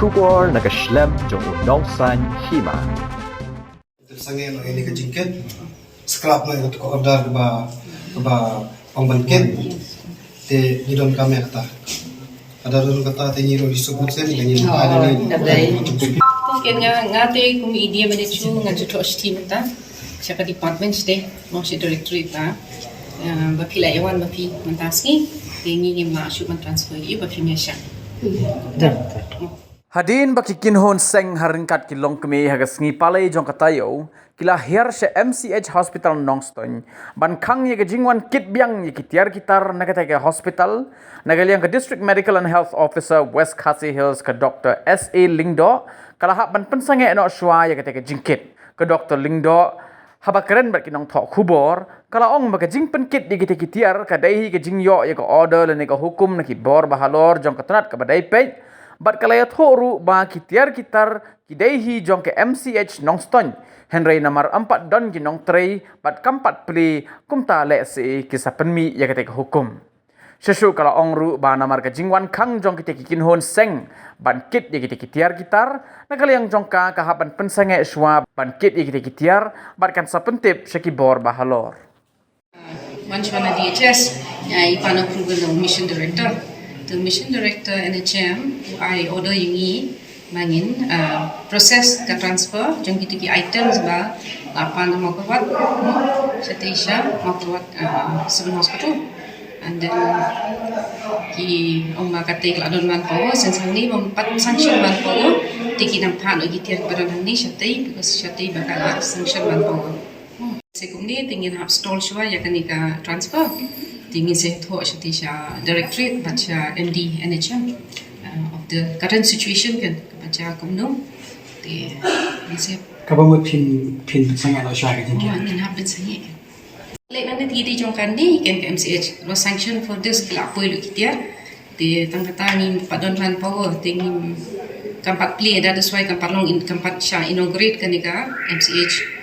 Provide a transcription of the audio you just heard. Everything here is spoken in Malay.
kubor nagaslem jong Nongstoiñ Hima. Pynsangeh no ini kejingket sekelap no itu order ba pembangkit te nidon kami kata ada dun kata te nyiro disebut sen ganyi ada ni ngate kumi Dm&Ho ngaji terus team ta siapa department ste masih directorate ta bapila ewan bapi mentaski tingi masuk mentransfer bapi Shah. Hadin baki Kynhun Seng haringkat kilong kemi hagas ngi palai jong katayo kila hiar se MCH Hospital Nongstoiñ ban khang ye jingwan kit biang ye Tiar kitar nagata ke hospital nagaliang ke District Medical and Health Officer West Khasi Hills ke Dr. SA Lingdo kalahap ban Pynsangeh no shwa ye ke jingkit ke Dr. Lingdo haba keren bat kinong thok khubor kala ong baka jing penkit di kita Tiar kadai ke jingyo ye ke order le ke hukum na ki bor bahalor jong katanat ke badai pe bat kalaya thoru ba ki Tiar kitar kidaihi jong ke MCH Nongstoiñ Henry nomor 4 don ki nong 3 bat kampat pli kumta le si kisah penmi ye ke hukum sesu kala ong ru ba namar ke jingwan khang jong ki Kynhun Seng ban kit ye ki Tiar kitar nakaliang jongka kahaban Pynsangeh shwa ban kit ye ki Tiar bat kan sapentip seki bor bahalor Manchwana DHS ipan approval ng mission director. The mission director NHM I order yungi mangin proses ke transfer jong kita ki items ba lapan mau kuat setisha mau kuat Seng hospital and then ki oma kate kladon man power sensang ni mempat sanction man power tiki nampan lagi tiar badan ni syati because syati bakal sanction man power sekum ni tingin hab stall shwa ya kanika transfer tingin se tho syati sha directorate baca MD NHM of the current situation kan baca kumno te se kamu pin Pynsangeh no shwa ke jingket ini happen sahih lek nanti tidi jongkan ni kan MCH lo sanction for this kelapoi lu Tiar di tangkata ni padon man power tingin kampat play ada sesuai kampat long in kampat Shah inaugurate kan ika MCH